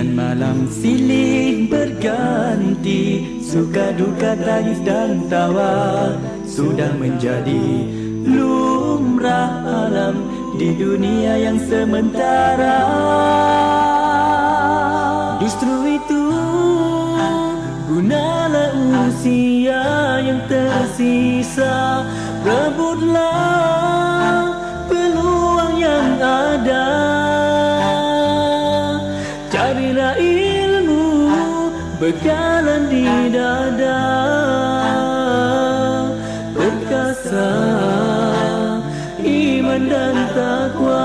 dan malam silih berganti, suka duka tangis dan tawa sudah menjadi lumrah alam di dunia yang sementara. Justru itu gunalah usia yang tersisa, rebutlah peluang yang ada. Carilah ilmu, bekalan di dada, perkasa iman dan takwa.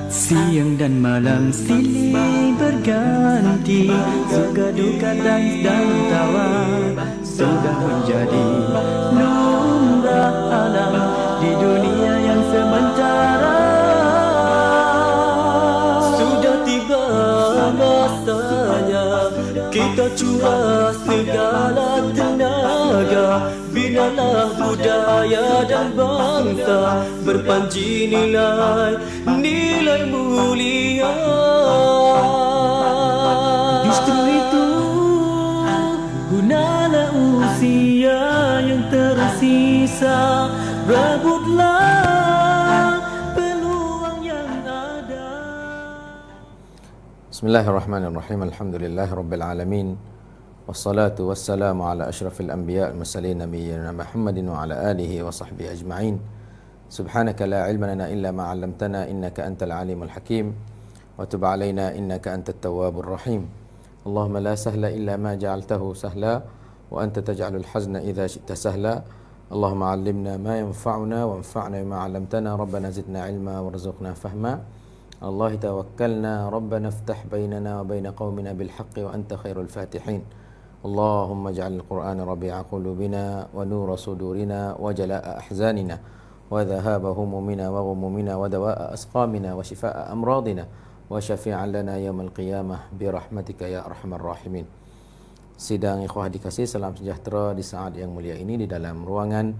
Siang dan malam silih berganti, suka duka tangis dan tawa sudah menjadi lumrah alam di dunia yang sementara. Sudah tiba masanya kita curah segala tenaga, binalah budaya dan bangsa, berpanji nilai mulia. Justru itu gunalah usia yang tersisa, rebutlah peluang yang ada. Bismillahirrahmanirrahim. Alhamdulillahirabbil alamin. Wassalatu wassalamu ala asyrafil anbiya wal mursalin nabiyyina Muhammadin wa ala alihi wa sahbihi ajma'in. Subhanaka la ilma lana illa ma 'allamtana innaka antal alimul hakim wa tub 'alaina innaka antat tawwabur rahim. Allahumma la sahla illa ma ja'altahu sahla wa anta taj'alul hazna idza syi'ta sahla. Allahumma 'allimna ma yanfa'una wanfa'na bima 'allamtana. Rabbana zidna 'ilma warzuqna fahma. Allah tawakkalna Rabbana iftah bainana wa bain qaumina bil haqqi wa anta khairul fatihin. Allahumma ij'al al-Qur'ana rabi'a qulubina wa nura sudurina wa jalaa'a ahzanina wa dhahaba humumina wa ghumumina wa dawaa'a asqamina wa shifaa'a amradina wa syafi'an lana yaumal qiyamah bi rahmatika ya arhamar rahimin. Sidang ikhwah dikasih, salam sejahtera di saat yang mulia ini di dalam ruangan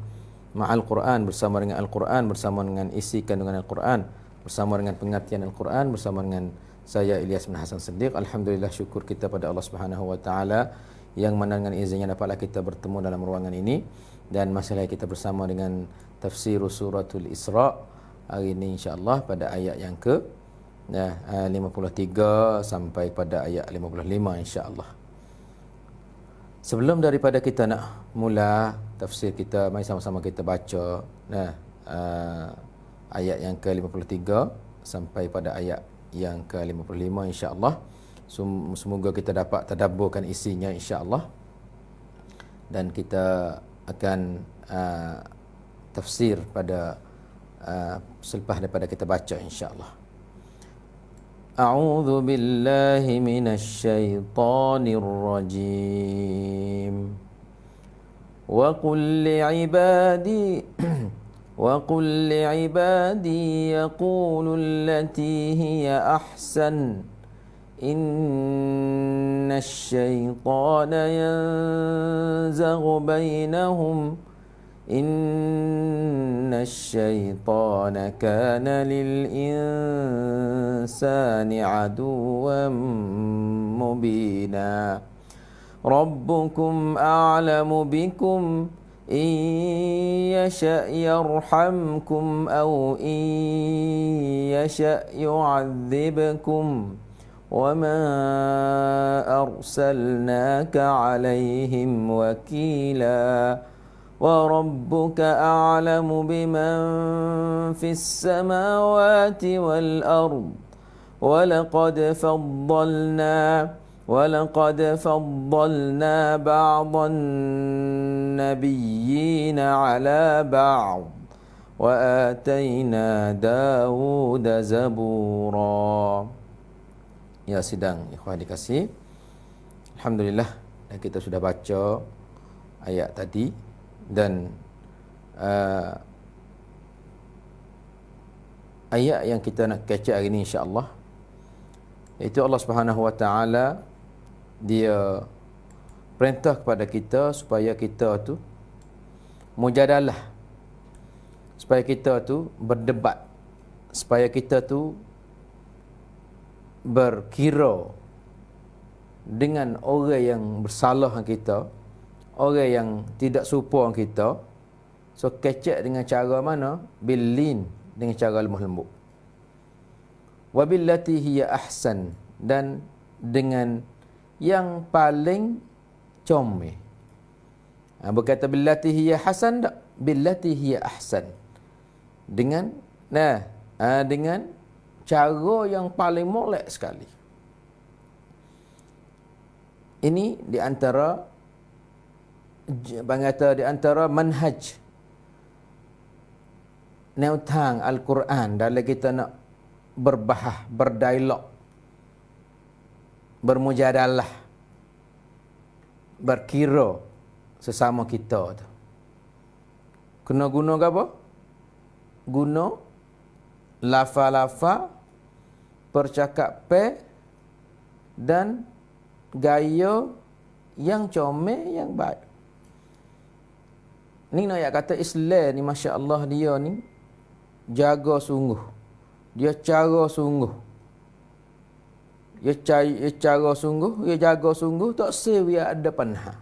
Ma'al Quran, bersama dengan Al-Quran, bersama dengan isi kandungan Al-Quran, bersama dengan pengertian Al-Quran, bersama dengan saya Ilyas bin Hasan Siddiq. Alhamdulillah, syukur kita pada Allah Subhanahu wa taala yang mana dengan izinnya dapatlah kita bertemu dalam ruangan ini, dan masih lagi kita bersama dengan tafsir suratul Isra hari ini insya-Allah pada ayat yang ke 53 sampai pada ayat 55 insya-Allah. Sebelum daripada kita nak mula tafsir kita, mari sama-sama kita baca ayat yang ke-53 sampai pada ayat yang ke-55 insya-Allah. Semoga kita dapat tadabburkan isinya insya-Allah, dan kita akan tafsir pada selepas daripada kita baca insya-Allah. A'udzu billahi minasy syaithanir rajim. Wa qul li'ibadi وَقُلْ لِعِبَادِي يَقُولُوا الَّتِي هِيَ أَحْسَنُ إِنَّ الشَّيْطَانَ يَنزَغُ بَيْنَهُمْ إِنَّ الشَّيْطَانَ كَانَ لِلْإِنسَانِ عَدُوًّا مُبِينًا رَبُّكُمْ أَعْلَمُ بِكُمْ إِن يَشَأْ يَرْحَمْكُمْ أَوْ إِن يَشَأْ يُعَذِّبْكُمْ وَمَا أَرْسَلْنَاكَ عَلَيْهِمْ وَكِيلًا وَرَبُّكَ أَعْلَمُ بِمَنْ فِي السَّمَاوَاتِ وَالْأَرْضِ وَلَقَدْ فَضَّلْنَا بَعْضَ النَّبِيِّينَ عَلَى بَعْضٍ وَآتَيْنَا دَاوُودَ زَبُورًا. Ya, sidang ikhwah dikasih, alhamdulillah kita sudah baca ayat tadi, dan ayat yang kita nak kaca hari ini insya-Allah, iaitu Allah Subhanahu wa taala dia perintah kepada kita supaya kita tu mujadalah, supaya kita tu berdebat, supaya kita tu berkira dengan orang yang bersalah dengan kita, orang yang tidak serupa dengan kita. So kecek dengan cara mana? Billin, dengan cara lemah lembut. Wabillati hiya ahsan, dan dengan yang paling comel. Berkata billati hiya hasan tak? Billati hiya ahsan. Dengan dengan cara yang paling molek sekali. Ini di antara di antara manhaj neutang Al-Quran dalam kita nak berbahas, berdialog, bermujadalah, berkira sesama kita tu. Kena guna apa? Guna lafaz-lafaz, percakapan dan gaya yang comel, yang baik. Ni nak kata Islam ni, masya-Allah, dia ni jaga sungguh. Dia cara sungguh. Dia cara sungguh, dia jaga sungguh, tak sewa ada panha.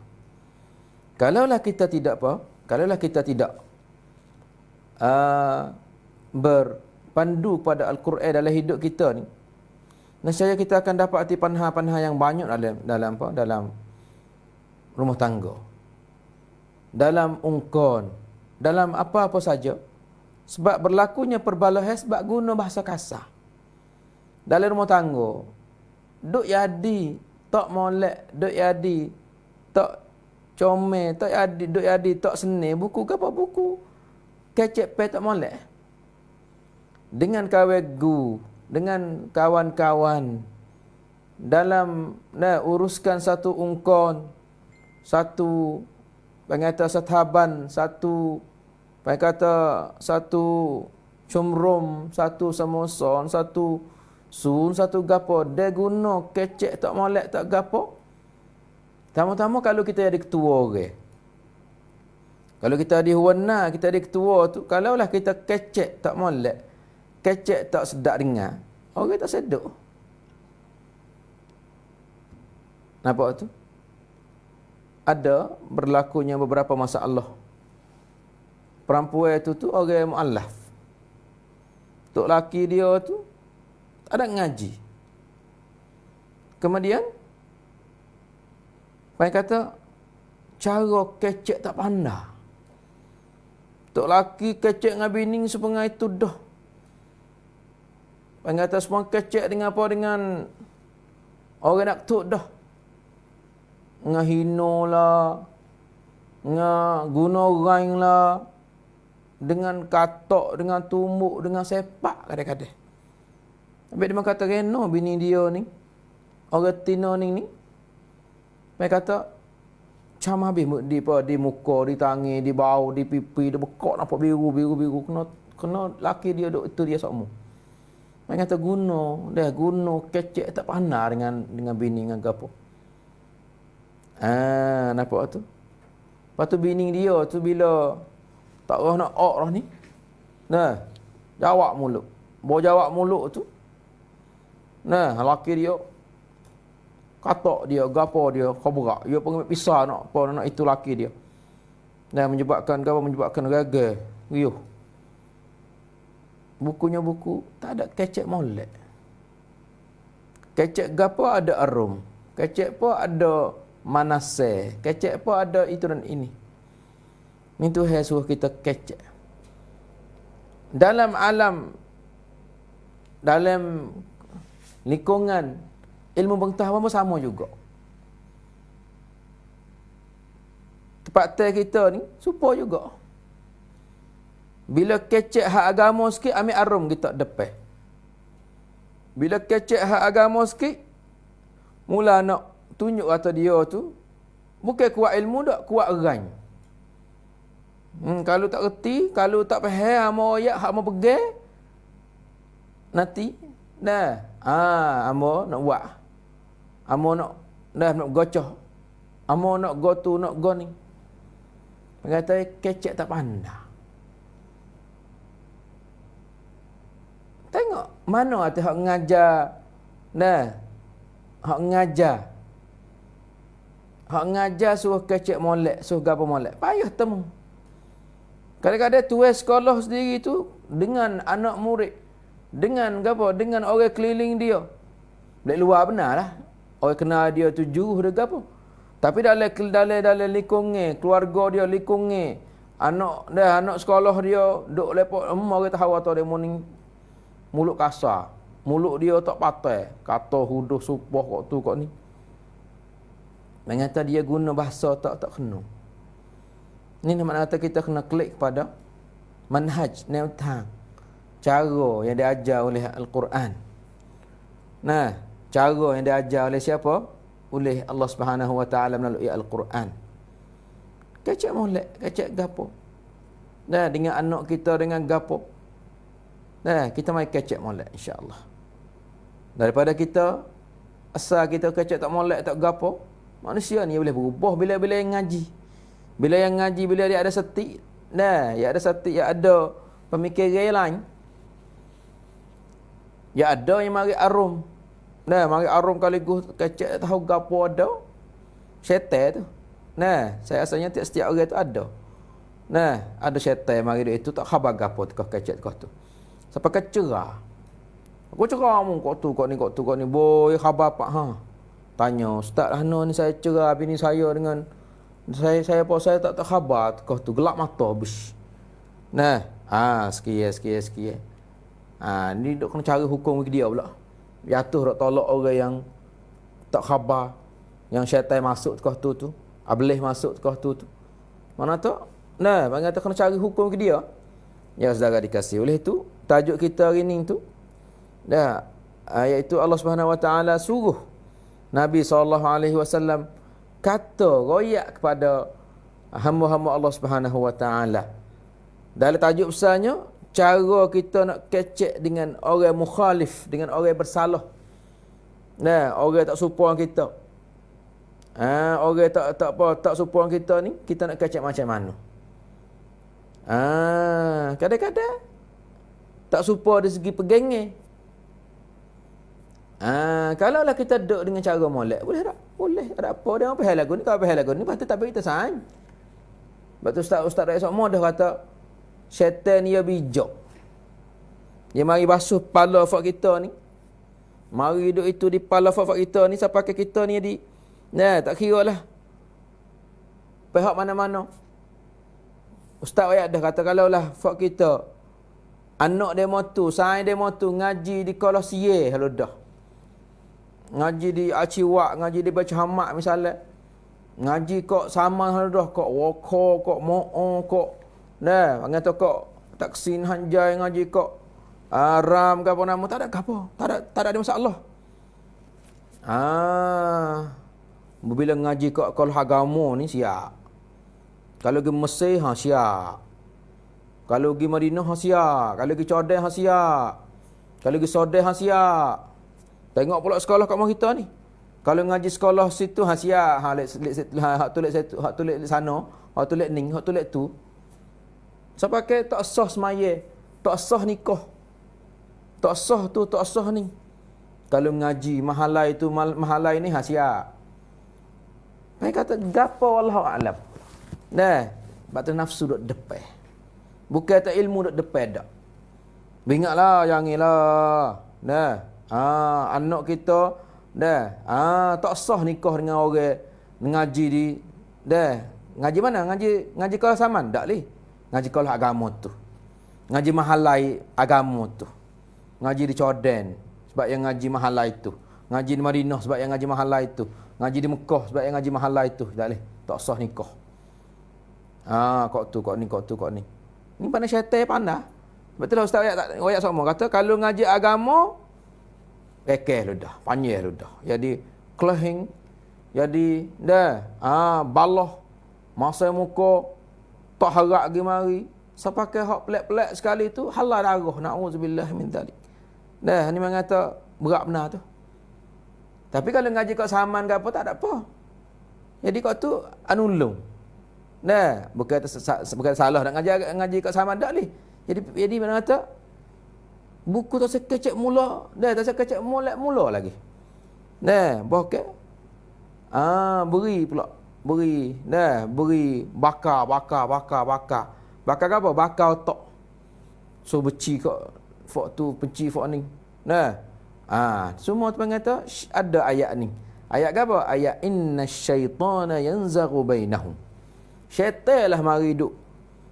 Kalaulah kita tidak apa? Kalaulah kita tidak berpandu pada Al-Quran dalam hidup kita ni, nescaya kita akan dapat panha-panha yang banyak dalam rumah tangga, dalam ungkon, dalam apa-apa saja. Sebab berlakunya perbalahan sebab guna bahasa kasar dalam rumah tangga. Duk jadi tak molek, duk jadi tak comel, tak jadi, duk jadi tak seni. Buku ke apa? Buku kecek pe tak molek. Dengan kawegu, dengan kawan-kawan, dalam uruskan satu ungkon, satu pengata sahaban, satu cumrum, satu samoson, satu satu gapo, dia guna kecek tak molek tak gapo. Tama-tama kalau kita jadi ketua orang. Kalau kita di wana, kita di ketua tu, kalaulah kita kecek tak molek, kecek tak sedap dengar, orang tak sedap. Nampak tu? Ada berlakunya beberapa masalah. Perempuan tu orang mu'allaf. Tok laki dia tu tak ada ngaji. Kemudian Pai kata cara kecek tak pandai. Tok laki kecek dengan bini sepengai itu dah. Pai kata semua kecek dengan apa? Dengan orang nak tuk dah. Ngahino lah, guna orang lah, dengan katok, dengan tumbuk, dengan sepak kadang-kadang. Habis dia kata reno bini dia ni, orang Tino ni, dia kata macam habis di muka, di tangi, di bau, di pipi, dia bekak nampak biru, kena laki dia duk itu dia sokmu. Dia kata guna kecek tak pandai dengan bini dengan gapo. Nampak tu. Lepas tu bini dia tu bila tak rah nak ok rah ni. Jawab mulut. Bawa jawab mulut tu. Laki dia katok dia, gapo dia, khabrak. Dia pergi pisah nak itu laki dia. Menyebabkan gagal. Riuh. Bukunya buku tak ada kecek molek. Kecek gapo ada arum. Kecek pun ada manaseh. Kecek pun ada itu dan ini. Ini Tuhan suruh kita kecek. Dalam lingkungan ilmu pengetahuan pun sama juga. Tempat kita ni supaya juga. Bila kecek hak agama sikit, ambil arum kita depan. Bila kecek hak agama sikit, mula nak tunjuk kata dia tu, bukan kuat ilmu tak, kuat rang. Kalau tak reti, kalau tak faham hama ayat, hak mau pegang, nanti hama nak buat. Hama nak gocah. Amo nak go tu, nak go ni. Kata kecek tak pandai. Tengok mana hati hak ngajar. Nah. Hak ngajar. Hak ngajar suruh kecek molek, suruh gapo molek. Payah temu. Kadang-kadang tuan sekolah sendiri tu dengan anak murid, dengan gapo, dengan orang keliling dia. Dari luar benarlah. Orang kenal dia tu juru dia gapo. Tapi dalam lingkungan keluarga dia, lingkungan anak sekolah dia duk lepok orang tahu atau dia morning mulut kasar. Mulut dia tak patai, kata huduh supah kok tu kok ni. Mengata dia guna bahasa tak kena. Ini nama kata kita kena klik pada manhaj, neutang, cara yang diajar oleh Al-Quran. Nah, cara yang diajar oleh siapa? Oleh Allah Subhanahu Wa Taala melalui Al-Quran. Kecek molek, kecek gapo. Nah, dengan anak kita dengan gapo. Nah, kita mai kecek molek insya-Allah. Daripada kita asal kita kecek tak molek tak gapo, manusia ni boleh berubah bila yang ngaji. Bila yang ngaji, bila dia ada seti, nah, ya ada seti, ya ada pemikiran lain. Ya ada yang mari arum. Nah, mari arum kaligus kecek tahu gapo ada. Syaitan tu. Nah, saya asalnya setiap orang tu ada. Nah, ada syaitan mari dia itu tak khabar gapo tu kecek tu. Sampai kecerah. Aku cerah mu kok tu kok ni. Boy khabar apa ha? Tanya, Ustaz Hana ni saya cerah bini saya dengan saya tak khabar kau tu gelap mata habis. Nah, sekian. Ni dok kena cari hukum bagi dia pula. Jatuh dok tolak orang yang tak khabar, yang syaitan masuk kau tu. Ableh masuk kau tu. Mana tu? Nah, bang kata kena cari hukum bagi dia. Ya saudara dikasih. Oleh itu, tajuk kita hari ni tu iaitu Allah Subhanahu Wa Taala suruh Nabi SAW kata royak kepada hamba-hamba Allah Subhanahu Wa Taala. Dalam tajuk besarnya, cara kita nak kecek dengan orang mukhalif, dengan orang bersalah. Nah, orang tak serupa kita. Orang tak serupa kita ni, kita nak kecek macam mana? Kadang-kadang tak serupa dari segi pegangan. Kalaulah kita duduk dengan cara molek, boleh tak? Boleh. Ada apa dia apa hal lagu ni? Kalau apa hal lagu ni, patut tak bagi kita sign. Sebab tu Ustaz Rakyat Sokmo dah kata syaitan dia bijak. Dia mari basuh kepala fak kita ni. Mari duduk itu di kepala fak kita ni sampai ke kita ni di. Nah, tak kira lah pihak mana-mana. Ustaz Rakyat dah kata kalaulah fak kita anak demo tu, sain demo tu ngaji di Kolosiye kalau dah. Ngaji di Aciwak, ngaji di Baca Hamak misalnya. Ngaji kok sama kalau dah, kok woko, kok mo'o, kok nah, kata kok taksin hanjai ngaji kok ram ke apa nama, tak ada apa. Tak ada masalah. Bila ngaji kok kalau agama ni siap. Kalau pergi Mesir siap. Kalau pergi Madinah siap. Kalau pergi Jordan siap. Kalau pergi Saudi siap. Tengok pula sekolah kat rumah kita ni. Kalau ngaji sekolah situ siap. Hak tulis sana, hak tulis ni, hak tulis tu. Siapa pakai tak sah semaya, tak sah nikah. Tak sah tu, tak sah ni. Kalau ngaji mahalai tu, mahalai ni siap. Mereka kata gapo wallahu alam. Nah, batu nafsu duk depan. Bukan tak ilmu duk depan dak. Ingatlah janganlah. Nah, anak kita tak sah nikah dengan orang ngaji di ngaji mana? Ngaji kalau saman dak li. Ngaji kalau agama tu. Ngaji mahalai agama tu. Ngaji di Jordan sebab yang ngaji mahalai tu. Ngaji di Madinah sebab yang ngaji mahalai tu. Ngaji di Mekah sebab yang ngaji mahalai tu. Tak leh. Tak sah nikah. Kok ni. Ni pandai syaitan pandai. Betul lah Ustaz Royak sama kata kalau ngaji agama kekeh lu dah, panjang lu dah. Jadi kelahing, jadi balah masa muka tak harap pergi mari. Siapa pakai hak pelik-pelik sekali tu halal darah. Na'udzubillah min dzalik. Ni memang kata berat benar tu. Tapi kalau ngaji kat saman ke apa tak ada apa. Jadi kau tu anulung. Nah, bukan salah nak ngaji kat sama dak ni. Jadi mana kata buku tak sekecek mula, dah tak sekecek mula lagi. Nah, bokeh. Beri pula. Beri. Nah, beri bakar. Bakar apa? Bakar otak. So beci kau fok tu penci fok ni. Nah. Semua tu kata ada ayat ni. Ayat apa? Ayat innasyaitana yanzaghu bainahum. Syaitan lah mari duk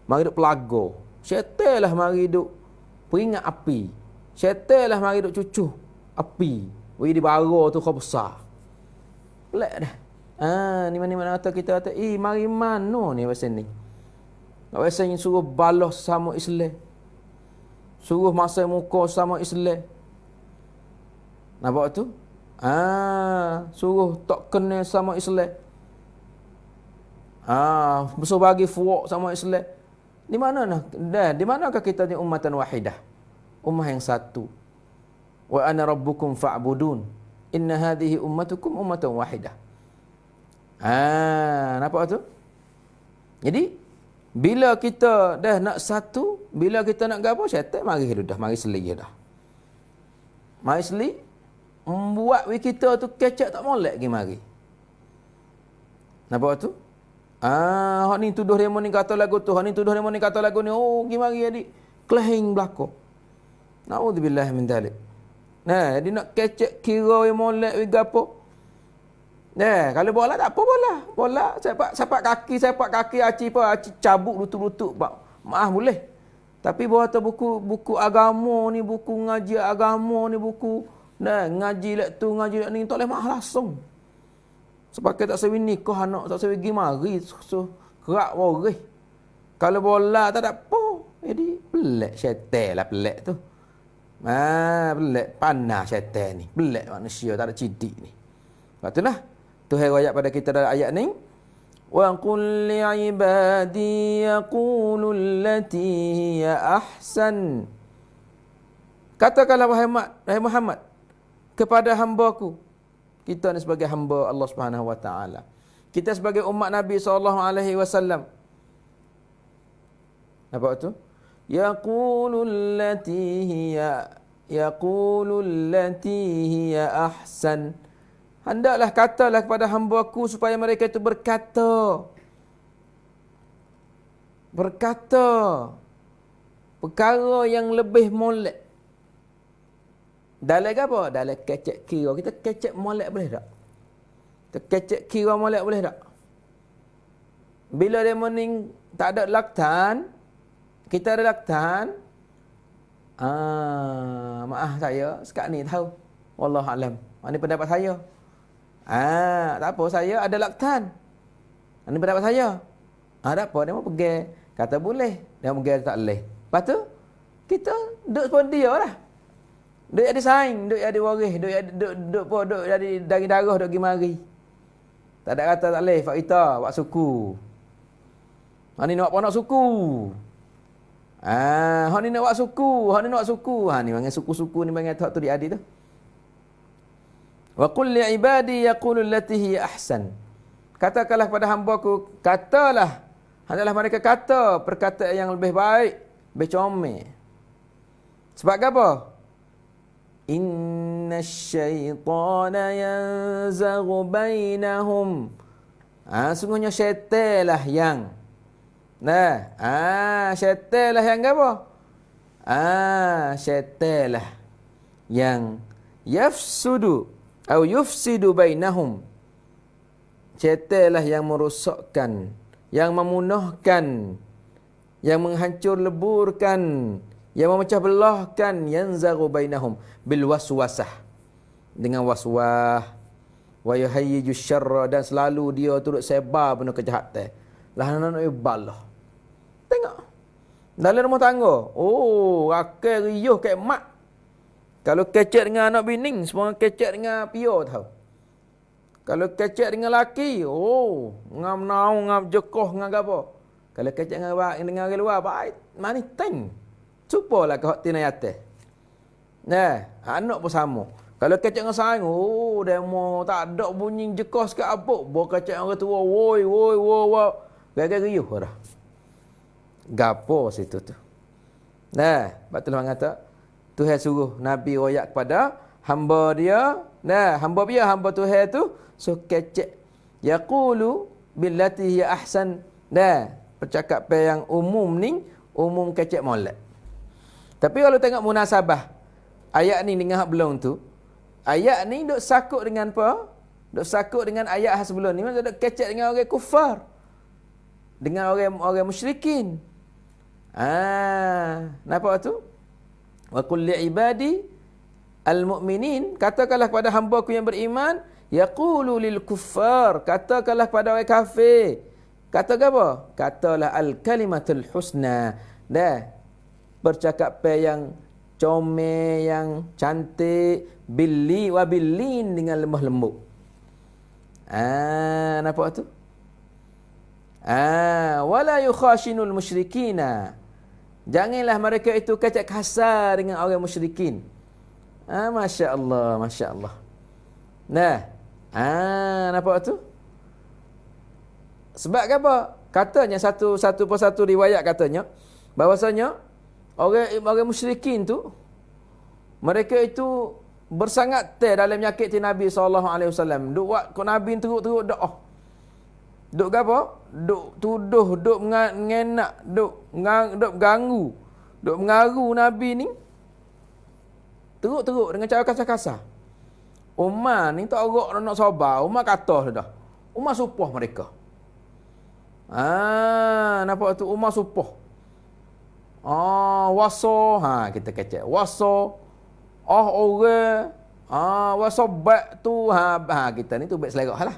pelago. Syaitan lah mari duk peringat api. Syaitan lah mari duk cucuh api. Wei di bara tu kau besar. Pelik dah. Ni mana kata kita kata, mari mano ni pasal ni. Pasal suruh balas sama Islam. Suruh masa muka sama Islam. Nampak tu? Suruh tak kena sama Islam. Suruh bagi fuak sama Islam. Di mana nah? Di manakah kita ni ummatan wahidah? Ummah yang satu. Wa ana rabbukum fa'budun. Inna hadhihi ummatukum ummatan wahidah. Nampak tu? Jadi bila kita dah nak satu, bila kita nak gapo, syaitan mari dah, mari seli dah. Mari seli membuat kita tu kecek tak molek lagi mari. Nampak tu? Hak ni tuduh demo ni kata lagu tu, hak ni tuduh demo ni kata lagu ni. Oh, gi mari jadi kelahing belako. Naudzubillah min dzalik. Nah, dia nak kecek kira yang molek we gapo. Kalau bola tak apa bola. Bola sepak kaki aci cabuk lutut-lutut. Maaf boleh. Tapi bawa tu buku agama ni, buku ngaji agama ni, buku ngaji lek tu, ngaji lek ni tak boleh mahal langsung. Sepakai tak sewi nikah anak, tak sewi pergi mari, so kerak boreh. Kalau bola tak ada apa. Jadi pelik syaitan lah pelik tu. Pelik panah syaitan ni. Pelik manusia tak ada cidik ni. Lepas tu lah. Tuhan ayat pada kita dalam ayat ni. Wa qul li'ibadi yaqulu allati hiya ahsan. Katakanlah wahai Muhammad kepada hamba-Ku. Kita ni sebagai hamba Allah Subhanahu wa taala. Kita sebagai umat Nabi sallallahu alaihi wasallam. Apa tu? Yaqulu allati hiya ahsan. Hendaklah katalah kepada hamba-Ku supaya mereka itu berkata perkara yang lebih molek. Dalam apa? Dalam kecek kira. Kita kecek molek boleh tak? Kita kecek kira molek boleh tak? Bila dia mening tak ada laktan, kita ada laktan. Maaf saya sekarang ni tahu. Wallahu alam. Ini pendapat saya. Tak apa, saya ada laktan. Ini pendapat saya. Tak apa, dia mau pergi. Kata boleh. Dia mau pergi tak boleh. Lepas tu, kita duduk sepon dia lah. Duduk jadi saing, duduk jadi waris, duduk jadi dari darah, duduk pergi mari. Tak ada kata tak boleh, Pak Ita, Pak Suku. Ni nak apa nak suku. Ni nak buat suku, ni nak buat suku. Ni panggil suku-suku ni panggil tu di adi tu. Wa qul li ibadi yaqulu allati hiya ahsan. Katakanlah kepada hamba-Ku, katalah hendaklah mereka kata perkataan yang lebih baik, lebih comel. Sebab apa? Innasyaitana yanzaghu bainahum. Sungguhnya syaitan lah yang syaitan lah yang apa? Syaitan lah yang yufsidu bainahum. Syaitan lah yang merosakkan, yang memunahkan, yang menghancur leburkan, yang memecah belahkan, yanzaghu bainahum bil waswasah, dengan waswah, wa yuhayyiju syarra, dan selalu dia turut sebar penuh kejahatan. Lah nak ibalah. Tengok. Dalam rumah tangga, rakan riuh kat mak. Kalau kecek dengan anak bini, semua kecek dengan pio tahu. Kalau kecek dengan laki, ngam naung, ngam jekoh, ngam apa. Kalau kecek dengan orang luar, baik, mana teng. Cupalah ke hati na yate. Anak pun sama. Kalau kecek dengan saing, demo tak ada bunyi jekos ke apa. Bawa kecek orang tua, woi. Gagal riuh dah. Gapo situ tu. Nah, betul orang kata, Tuhan suruh Nabi royak kepada hamba dia. Nah, hamba Tuhan tu, so kecek. Yaqulu billati hiya ahsan. Nah, percakapan yang umum ni, umum kecek molek. Tapi kalau tengok munasabah ayat ni dengan hak belum tu, ayat ni duk sakut dengan apa? Duk sakut dengan ayat sebelum ni. Maksudnya duk kecek dengan orang kufar. Dengan orang musyrikin. Nampak tu? Wa qul li ibadi al-mu'minin, katakanlah kepada hamba-Ku yang beriman, yaqulu lil kuffar, katakanlah kepada orang kafir. Katakan apa? Katalah al-kalimatul husna. Dah. Percakapan yang comel, yang cantik, billi wa billin, dengan lemah lembut. Nampak tu? Wala yukhashinul musyrikina. Janganlah mereka itu kecek kasar dengan orang musyrikin. Masya Allah, Masya Allah. Nah, nampak tu? Sebab apa? Katanya satu persatu riwayat katanya, bahwasanya orang musyrikin tu, mereka itu bersangat dalam menyakiti Nabi SAW. Duk buat ke Nabi teruk-teruk doa. Duk apa? Duk tuduh, duk mengenak, duk ganggu, duk mengaru Nabi ni. Teruk-teruk dengan cara kasar-kasar. Umar ni tak orok nak sabar. Umar kata dah. Umar supoh mereka. Nampak tu? Umar supoh. Waso. Kita kecek. Waso. Orang. Waso bak tu. Kita ni tu baik selera lah.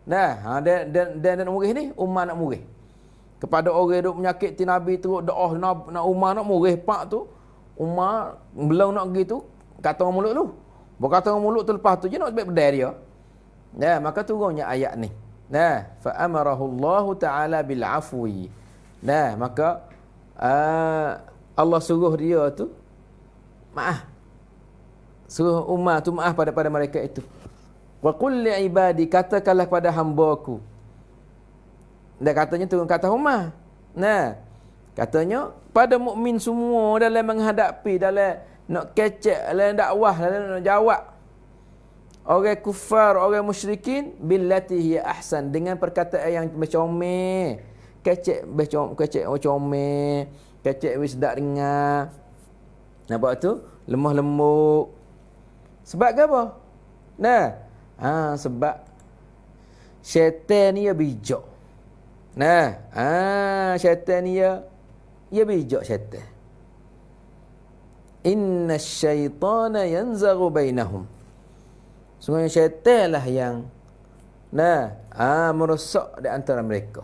Dan murih ni, Umar nak murih. Kepada orang duk menyakiti Nabi teruk doa nak Umar nak murih pak tu. Umar belum nak gitu, kata orang mulut lu. Berkata orang mulut tu lepas tu je nak sebab berdaya dia. Maka turunnya ayat ni. Fa amarahu Allah Ta'ala bil afwi. Maka Allah suruh dia tu maaf. Suruh Umar tu maaf pada mereka itu. Wa qul li ibadi, katakanlah kepada hamba-Ku. Katanya turun kata Umar. Katanya pada mukmin semua dalam menghadapi, dalam nak kecek, dalam dakwah, dalam nak jawab orang kufar, orang musyrikin, billati hiya ahsan, dengan perkataan yang bercomel. Kecek comel, kecek wis dak dengar. Nampak tu? Lemah lembut. Sebab apa? Sebab syaitan ni dia bijak. Syaitan ni dia bijak syaitan. Inna syaitana yanzaghu bainahum. Sungguhnya syaitan lah yang merosak di antara mereka.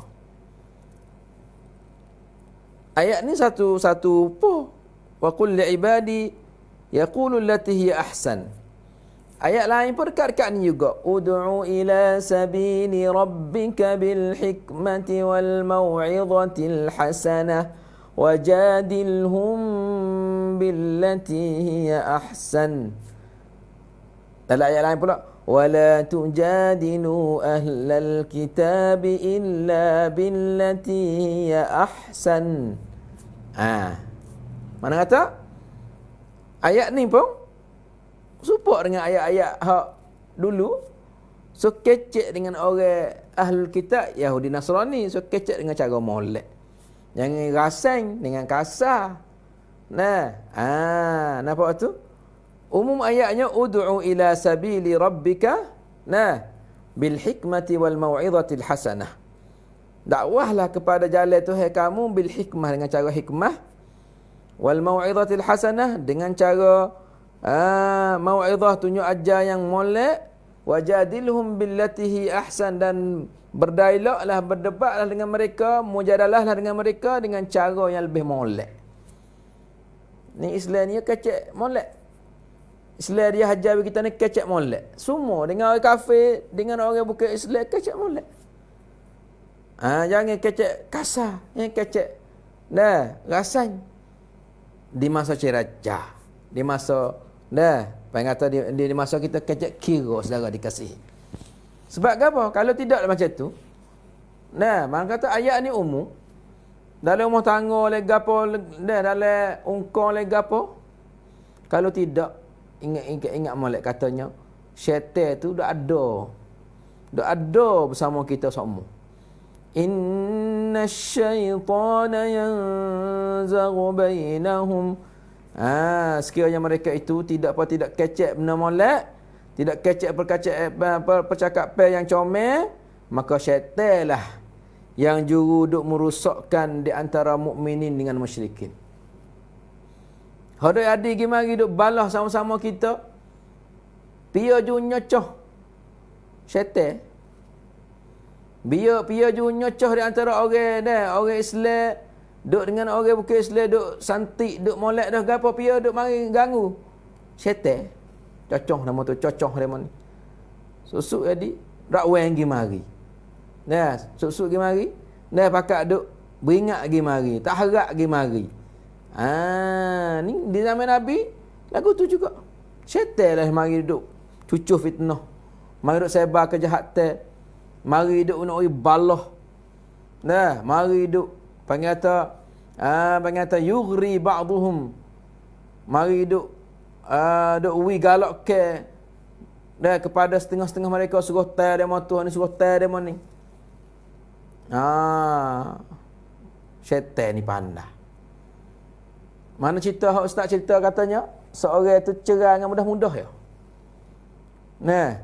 Ayat ni satu apa? Wa qul li ibadi yaqulu allati hiya ahsan. Ayat lain pun dekat-dekat ni juga. Ud'u ila sabili rabbika bil hikmati wal mau'izatil hasanah wajadilhum billati hiya ahsan. Dalam ayat lain pula, wala tujadilu ahlal kitabi illa billati hiya ahsan. Mana kata? Ayat ni pun support dengan ayat-ayat hak dulu. So kecek dengan orang ahlul kitab Yahudi Nasrani, so kecek dengan cara molek. Jangan rasang dengan kasar. Nampak tu? Umum ayatnya ud'u ila sabili rabbika bil hikmati wal mau'izatil hasanah. Dakwahlah kepada jalan Tuhan kamu bil hikmah, dengan cara hikmah, wal mau'izatil hasanah, dengan cara mau'izah, tunjuk ajar yang molek, wajadilhum billatihi ahsan, dan berdialoglah, berdebatlah dengan mereka, mujadalahlah dengan mereka dengan cara yang lebih molek. Ni Islam ni kecek molek. Islam dia hajar kita ni kecek molek. Semua dengan orang kafir, dengan orang bukan Islam kecek molek. Jangan kecek kasar, jangan kecek rasanya. Di masa ceraca, di masa Pengen kata di masa kita kecek kira saudara dikasihi. Sebab apa? Kalau tidak macam tu, nah, man kata ayat ni umum. Dalam rumah tangga le gapo, dalam ungkong le gapo. Kalau tidak, ingat molek katanya, syaitan tu dah ada. Dah ada bersama kita semua. Inna syaitana yanzaghu bainahum. Sekiranya mereka itu tidak kecek benda molek, tidak kecek percakapan yang comel, maka syaitan lah yang juru duk merosakkan di antara mukminin dengan musyrikin. Hodai adik gi mari duk balah sama-sama kita. Pia ju nyocoh syaitan. Pia ju nyocoh di antara orang Islam duk dengan orang bukan Islam, duk santik, duk molek dah gapo, pia duk mari ganggu. Syaitan. Cocoh nama tu, cocoh nama ni. Susuk jadi rakwan gi mari. Nah, susuk gi mari. Nah, pakak duk beringat gi mari, tak harap gi mari. Ni di zaman Nabi lagu tu juga. Syaitan lah mari duk cucuh fitnah. Mari duk sebar kejahatan. Mari duk nak balah. Nah, mari duk panggil kata yughri ba'dhum. Mari duk wi galak ke kepada setengah-setengah mereka, suruh tai demo Tuhan ni, suruh tai demo ni. Syaitan ni pandai. Mana cerita hak ustaz cerita katanya seorang tu cerai dengan mudah-mudah ya. Nah,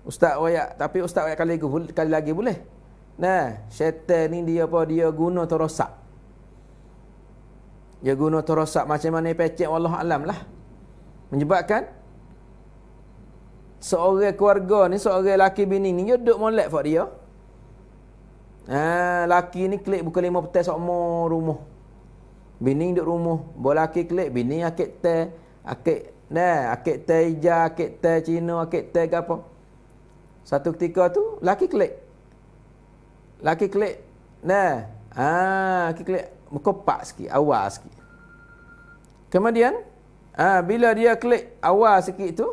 ustaz wayak, tapi ustaz wayak kali lagi boleh. Nah, syaitan ni dia guna terosak. Dia guna terosak macam mana pecek wallahu alam lah. Menyebabkan seorang keluarga ni, seorang laki bini ni dia duk molek fak dia. Laki ni klik bukan 5 petai semua rumah. Bini duk rumah, bola laki klik, bini akik teh, akik teh hijau, akik teh Cina, akik teh apa. Satu ketika tu laki klik. Laki klik. Laki klik berkopak sikit, awal sikit. Kemudian bila dia klik awal sikit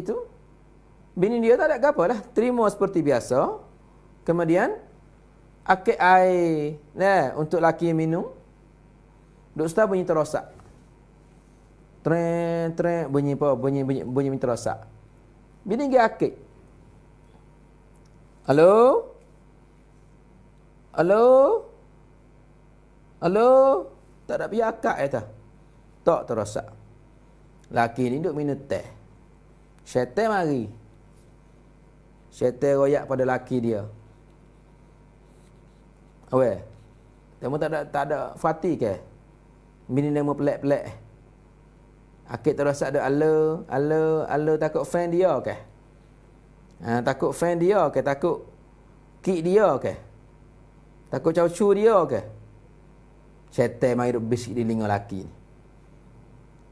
tu, bini dia tak ada apa lah, terima seperti biasa. Kemudian akik air untuk laki minum. Duk start bunyi terosak. Tren bunyi apa? Bunyi terosak. Bini dia akik. Halo? Tak ada pihak akak tak terosak. Laki ni duk minum teh. Syaitan mari. Syaitan royak pada laki dia. Awak. Kamu tak ada fati ke? Bini nama pelak-pelak. Akik terosak ada ala takut fan dia ke? Takut fan dia ke? Takut kick dia ke? Takut cau-cu dia ke? Syaitan mai duk bisik di telinga laki ni.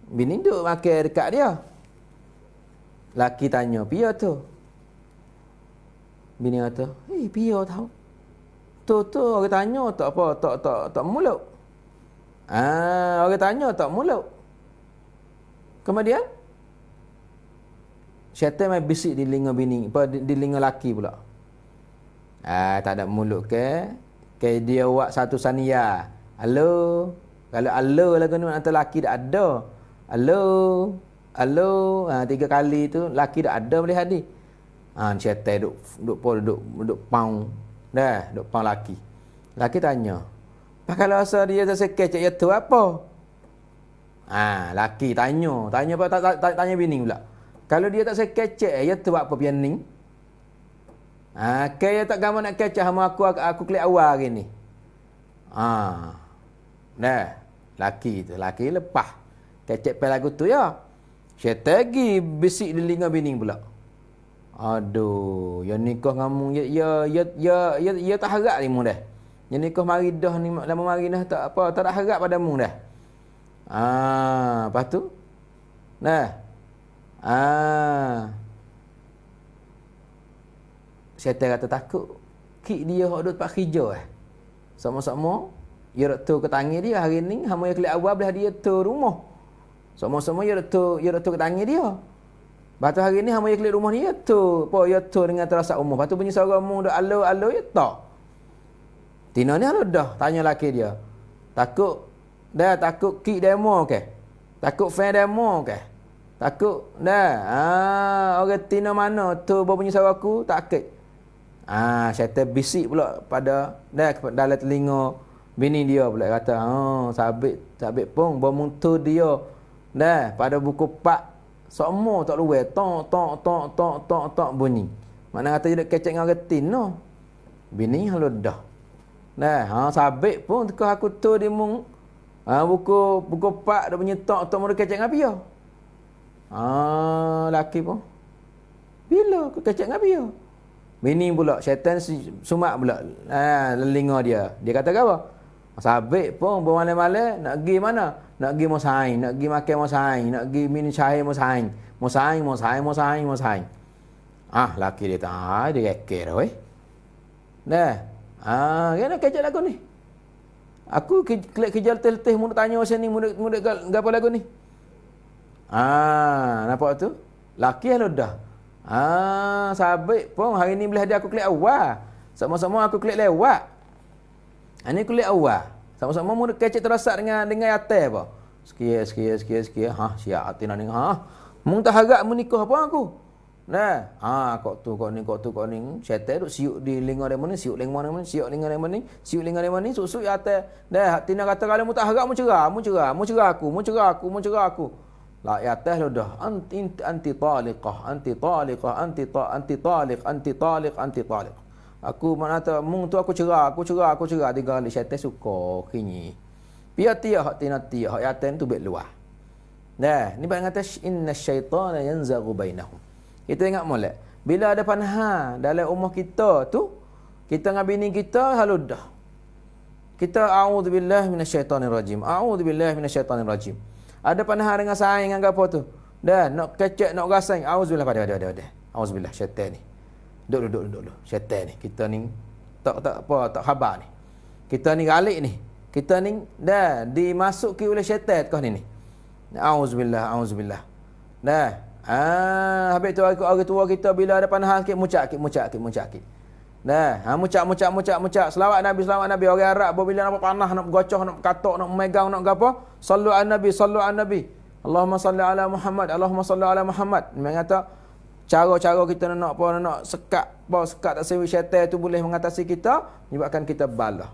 Bini duk makan dekat dia. Laki tanya, "Pia tu?" Bini kata, "Pia tahu." Tu orang tanya tak apa, tak mulut. Orang tanya tak mulut. Kemudian syaitan mai bisik di telinga bini, di telinga laki pula. Tak ada mulut ke? Ke dia buat satu sania. Halo. Kalau halo lagu ni antara laki dah ada. Halo. 3 kali tu laki dah ada boleh hadir. Syaitan duk pau. Duk pau laki. Laki tanya, "Pak kalau rasa dia tak sekecek ya tu apa?" Laki tanya apa tak tanya bini pula. Kalau dia tak sekecek ya tu apa pian ni? Kaya tak gaman nak kecek sama aku klik awal hari ni. Laki lepas. Kecek pel lagu tu ya. Syaitan lagi bisik di telinga bini pula. Aduh, yang nikah ngamu ya tak harap ni mu dah. Yang nikah mari dah ni lama mari dah tak ada harap padamu dah. Lepas tu syaitan kata takut kik dia hok duk pak hijau sama-sama ya tu ke tangi dia hari ni hama yang kelik awal belah dia tu rumah Semua-semua ya tu ke tangan dia. Lepas tu hari ni hamba ya klik rumah ni ya tu. Ya tu dengan terasa umur. Lepas tu bunyi suara umur dah alo ya tak. Tina ni halo dah tanya laki dia. Takut kick demo ke? Takut fan demo ke? Takut orang Tina mana tu bunyi suara aku tak kek. Syaitan bisik pula pada dalam telinga bini dia pula kata, sabit pun bermutu dia. Pada buku pak semua tak luar tok bunyi. Mana kata dia kecek dengan retin no. Bini halu dah. Sabit pun teka aku tu di mung buku pak dah bunyi tok mula kecek dengan dia. Laki pun bila aku kecek dengan dia. Bini pula syaitan sumak pula lelinga dia. Dia kata apa? Sabit pun bermalam-malam nak pergi mana? Nak pergi mosaing, nak pergi makan mosaing, nak pergi minum cahaya mosaing. Mosaing. Laki dia tak, dia kekir weh. Kena kecek lagu ni. Aku kejar letih mulut tanya macam ni, mulut gapo lagu ni. Nampak tu? Laki halu dah. Sabit pun hari ni belah dia aku klik awal. Sama-sama aku klik lewat. Ini klik awal. Sama-sama mulut kecek terasa dengan yatai apa. Sekian. Siap hati nak dengar. Mung tak harap menikah apa aku. Kok tu ni. Syaitan duk siuk di linga dia mana, siuk linga dia mana, susuk yatai. Hati nak kata kalau mu tak harap mu cerah aku. La yatai lu dah. Anti taliq. Aku mana mung tu aku cerah. Tiga kali syaitan suka kini. Biar dia hak tinati hak yatim tu bet luah. Ni bang kata inna syaitana yanzaghu bainahum. Kita ingat molek. Bila ada panha dalam umur kita tu, kita dengan bini kita halu dah. Kita a'udzubillahi minasyaitonir rajim. Ada panha dengan saing dengan apa tu? Nak kecek nak gasing. Auzubillah pada. Auzubillah syaitan ni. Duduk. Syaitan ni. Kita ni tak khabar ni. Kita ni galik ni. Kita ni dimasuki oleh syaitan kau ni. Auzubillah. Habis tu orang tua kita bila ada panah sikit mucak. Mucak. Selawat Nabi. Orang Arab bila nampak panah nak gocoh, nak katok, nak megang, nak gapo? Sallu an Nabi. Allahumma salli ala Muhammad. Memang kata cara-cara kita nak sekat tak sewi syaitan tu boleh mengatasi kita, menyebabkan kita balah.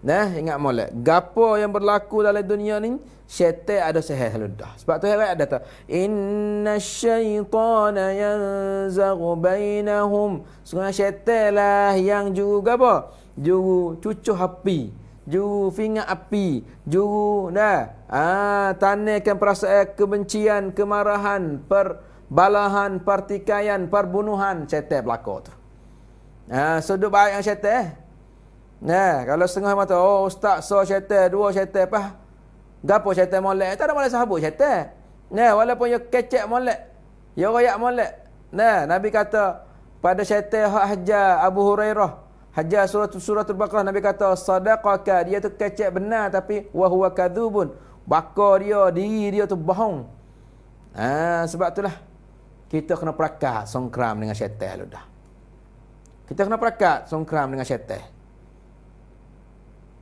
Ingat molek. Gapo yang berlaku dalam dunia ni, syaitan ada sihir haludah. Sebab tu ayat ada tu. Innasyaitana yanzaghu bainahum. Sungguh syaitan lah yang juru gapo? Juru cucuh api, juru fingat api, juru tanahkan perasaan kebencian, kemarahan, balahan, pertikaian, perbunuhan, syaitan berlaku tu. Sudut baik yang syaitan. Kalau setengah mata, ustaz syaitan, dua syaitan apa? Gapo syaitan molek? Tak ada molek sahabat syaitan. Walaupun dia kecek molek, dia royak molek. Nabi kata pada syaitan hak hajar Abu Hurairah, hajar suratul Baqarah, Nabi kata sadaqaka, dia tu kecek benar tapi wa huwa kadzubun. Bakar dia, diri dia tu bohong. Sebab itulah kita kena perakat songkram dengan syaitan dah. Kita kena perakat songkram dengan syaitan.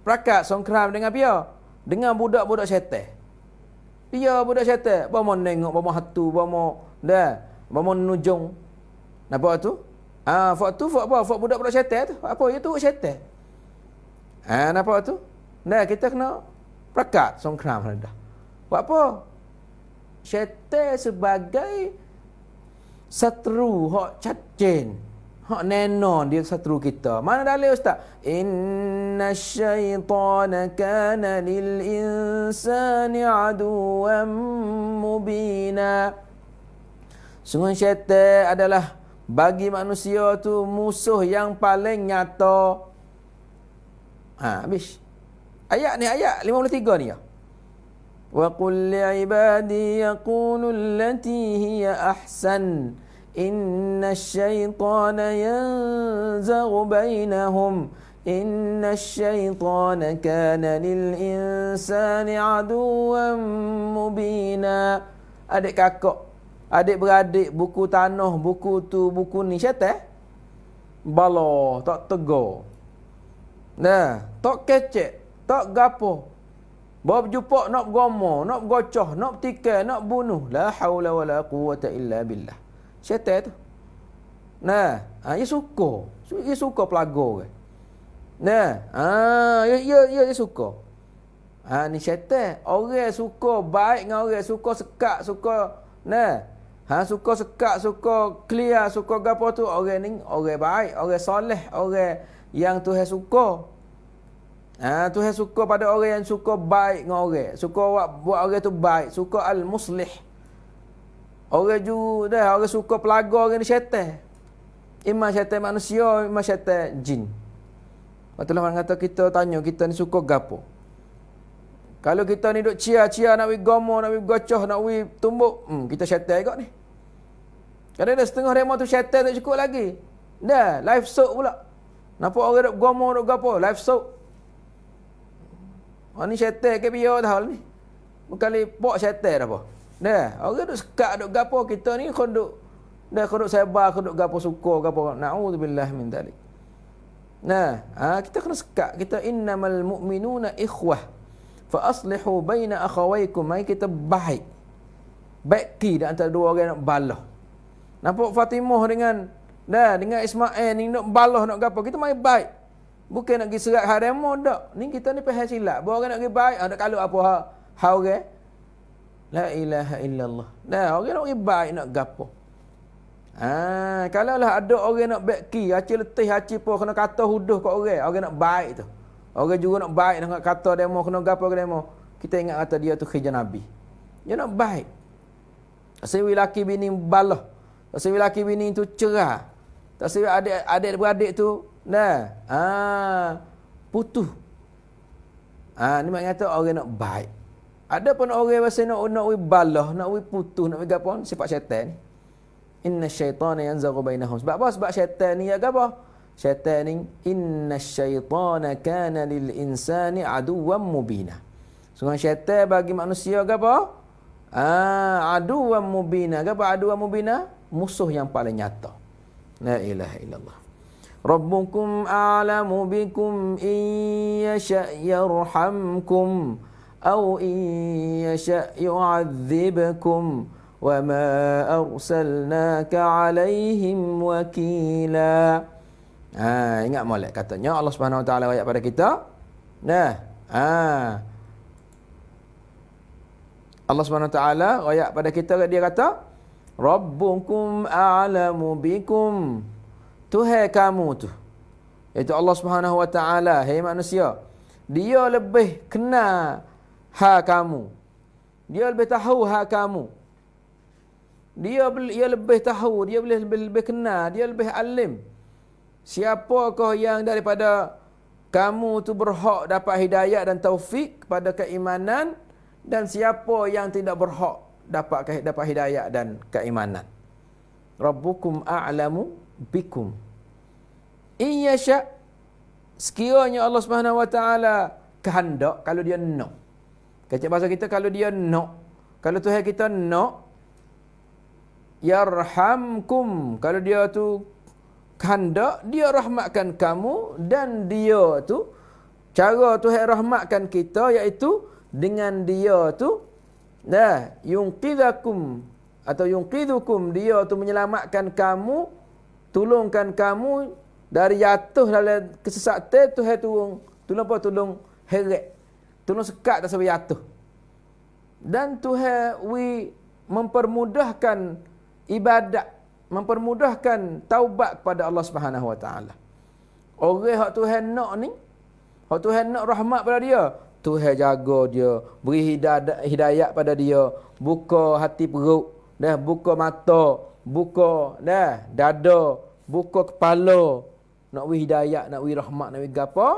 Perakat songkram dengan dia, dengan budak-budak syaitan. Dia budak syaitan, bamo nengok, bamo hatu, bamo nujung. Nampak tu? Fak budak-budak syaitan tu. Apa itu syaitan? Nampak tu? Kita kena perakat songkram dah. Buat apa? Syaitan sebagai satru hak cacin, hak nenon dia satru kita. Mana dalil ustaz? Innasyaitana kana lil insani aduwwan mubina. Sungguh syaitan adalah bagi manusia tu musuh yang paling nyata. Habis. Ayat 53 ni ya. Wa qul li'ibadi yaqulu allati hiya ahsan. Inna syaitana yanzaghu bainahum. Inna syaitana kana lil insani aduwwan mubina. Adik kakak, adik beradik, buku tanah, buku tu, buku ni, syaitan bala, tak tegar. Nah, tak kecek, tak gapo. Bawa berjumpa nak bergama, nak bergocoh, nak bertikai, nak bunuh. La haula wala quwata illa billah. Syaitan tu. Nah, dia suka. Dia suka pelago ke. Nah, dia suka. Ni syaitan. Orang suka baik dengan orang, suka sekat, suka suka sekat, suka clear, suka gapo tu, orang ni orang baik, orang soleh, orang yang Tuhan suka. Tuhan suka pada orang yang suka baik dengan orang, suka buat orang tu baik, suka al-muslih. Orang orang suka pelaga orang ni syaitan. Imam syaitan manusia, imam syaitan jin. Patutlah orang kata kita tanya, kita ni suka gapo? Kalau kita ni duk cia-cia nak pergi gomo, nak pergi gocoh, nak pergi tumbuk, kita syaitan juga ni. Kadang ada setengah rema tu syaitan tak cukup lagi. Dah, live soap pula. Nampak orang duk gomo, duk gapo, live soap. Ni syaitan ke biar dah ni. Berkali pok syaitan dah apa. Dah, orang duk sekat, duk gapo, kita ni konduk sebar, konduk gapo suka, gapo. Na'udzubillah min dzalik. Kita kena sekat. Kita innamal mu'minuna ikhwah. Fa aslihu baina akhawaykum. Mari kita baik. Baiki di antara dua orang nak balah. Nampak Fatimah dengan Ismail ni nak balah nak gapo. Kita mari baik. Bukan nak pergi serat haremo dak. Ni kita ni faham silap. Bawa orang nak pergi baik, nak kalau apa orang. La ilaha illallah. Orang nak pergi baik nak gapo. Kalau lah ada orang nak baiki, haci letih, haci po kena kata huduh kat orang nak baik tu. Orang juga nak baik nak kata demo kena gapo ke demo. Kita ingat kata dia tu khijah Nabi. Dia nak baik. Sewi laki bini balah. Sewi laki bini tu cerah. Tak sewi adik beradik tu putus. Ni maknanya kata orang nak baik. Ada pun orang rasa nak balah, nak putus, nak gapo sifat syaitan. Inna syaitana yanzaghu bainahum. Sebab apa? Sebab syaitan ni apa? Syaitan ni inna syaitana kana lil insani aduwwan mubina. Sungguh syaitan bagi manusia apa? Aduwwan mubina. Apa aduwwan mubina? Musuh yang paling nyata. La ilaha illallah. Rabbukum a'lamu bikum in yasha' yarhamkum aw in yasha' yu'adzibkum wa ma arsalnaka 'alaihim wakila. Ingat molek katanya Allah Subhanahu Wa Taala ayat pada kita. Allah Subhanahu Wa Taala ayat pada kita, dia kata Rabbukum a'lamu bikum. Tuhan kamu tu, iaitu Allah Subhanahu Wa Taala, hai manusia, dia lebih kenal kamu. Dia lebih tahu kamu. Dia lebih tahu, dia lebih kenal, dia lebih alim. Siapakah yang daripada kamu tu berhak dapat hidayah dan taufik kepada keimanan, dan siapa yang tidak berhak dapat hidayah dan keimanan. Rabbukum a'lamu bikum. In yasha', sekiranya Allah Subhanahu Wa Taala kehendak, kalau dia nak. Kecik bahasa kita, kalau dia nak. Kalau Tuhan kita nak, yarhamkum, kalau dia tu kehendak, dia rahmatkan kamu, dan dia tu cara Tuhan rahmatkan kita iaitu dengan dia tu yunqidhakum atau yunqidhukum, dia tu menyelamatkan kamu, tolongkan kamu dari jatuh dalam kesesatan. Tuhan tolong heret, tolong sekat tak sampai jatuh. Dan Tuhan mempermudahkan ibadat, mempermudahkan taubat kepada Allah Subhanahu Wa Taala. Orang hak Tuhan nak ni, hak Tuhan nak rahmat pada dia, Tuhan jaga dia, beri hidayah pada dia, buka hati perut, buka mata, buka dada, buka kepala, nak beri hidayah, nak beri rahmat, nak beri gapo.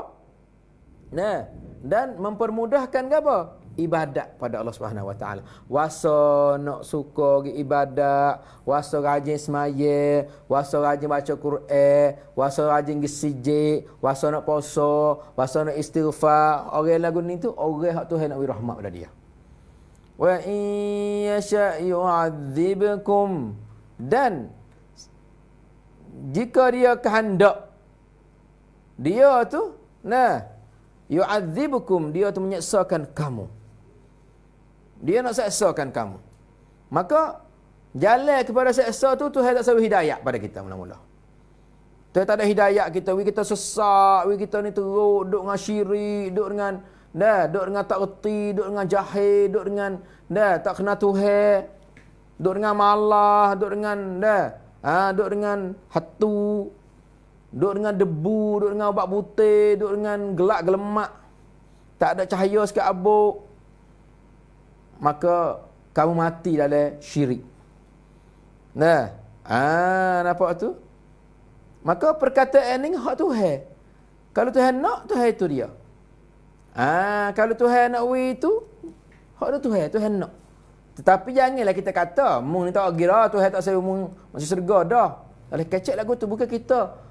Dan mempermudahkan gapo? ibadat pada Allah Subhanahu Wa Taala. Wasa nak suka gi ibadat, wasa rajin semaya, wasa rajin baca Quran, wasa rajin gi sijid, wasa nak puasa, wasa nak istighfar. Orang lagu ni tu orang hak Tuhan nak beri rahmat pada dia. Wa in yasha yu'adzibkum, dan jika dia kehendak dia tu yu'adzibukum, dia tu menyeksakan kamu. Dia nak seksakan kamu. Maka jalan kepada seksa tu Tuhan tak suruh hidayah pada kita mula-mula. Tuhan tak ada hidayah kita, kita sesak, kita ni teruk, duk dengan syirik, duk dengan tak reti, duk dengan jahil, duk dengan tak kena Tuhan, duk dengan malah, duk dengan duk dengan hatu, duk dengan debu, duk dengan ubat putih, duk dengan gelak gelemak, tak ada cahaya sikit abuk, maka kamu mati dalam syirik. Nampak tu? Maka perkataan ni hak Tuhan. Kalau Tuhan nak, Tuhan itu dia. Kalau Tuhan nak itu hak tu Tuhan nak. Tetapi janganlah kita kata, mung ni tak kira Tuhan tak sayang mung masuk syurga dah. Oleh kecek lagu tu bukan kita.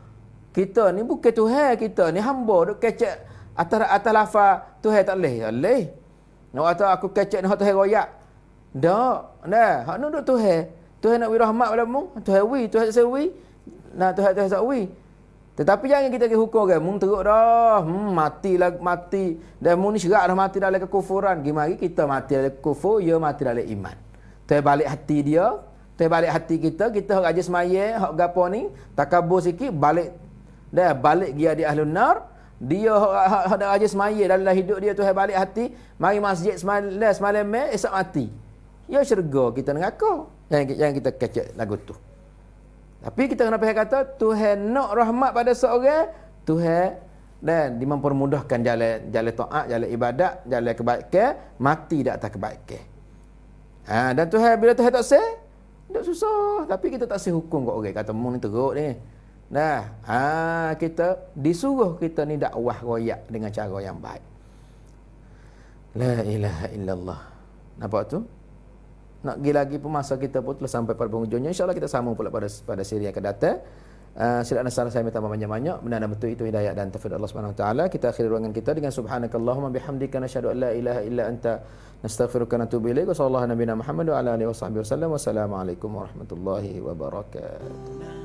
Kita ni bukan Tuhan, kita ni hamba duk kecek atas lafaz Tuhan tak leh. Nak kata aku kecek nak Tuhan royak. Dak. Hak nu duk Tuhan. Tuhan nak beri rahmat pada mung, Tuhan tak sayang Tuhan tak wi. Tetapi jangan kita pergi hukum kan, mung teruk dah, mati. Dan mung ni syerak dah mati dalam kekufuran. Gimana kita mati dalam kufur, dia mati dalam iman. Tuhan balik hati dia, Tuhan balik hati kita rajin semaya, hak gapo ni, takabur sikit, balik dia di ahlun nar. Dia hak dah rajin semaya dalam hidup dia, Tuhan balik hati, mari masjid semalam esok mati. Ya syurga kita dengan kau. Yang kita kecek lagu tu. Tapi kita kena faham kata Tuhan nak rahmat pada seorang, Tuhan dan dia mempermudahkan jalan taat, jalan ibadat, jalan kebaikan, mati di atas kebaikan. Dan Tuhan bila Tuhan tak say, tak susah. Tapi kita tak say hukum kat orang kata mung ni teruk ni. Kita disuruh kita ni dakwah royak dengan cara yang baik. La ilaha illallah. Nampak tu? Nak pergi lagi pun masa kita pun telah sampai pada penghujungnya. InsyaAllah kita sambung pula pada siri yang akan datang. Silakan salah saya minta banyak-banyak. Benar dan betul itu hidayah dan taufik Allah Subhanahu Wa Taala. Kita akhiri ruangan kita dengan subhanakallahumma bihamdika nasyhadu an la ilaha illa anta nastaghfiruka wa natubu ilaik. Wa sallallahu nabiyana Muhammad wa ala alihi wasahbihi wasallam. Wassalamualaikum warahmatullahi wabarakatuh.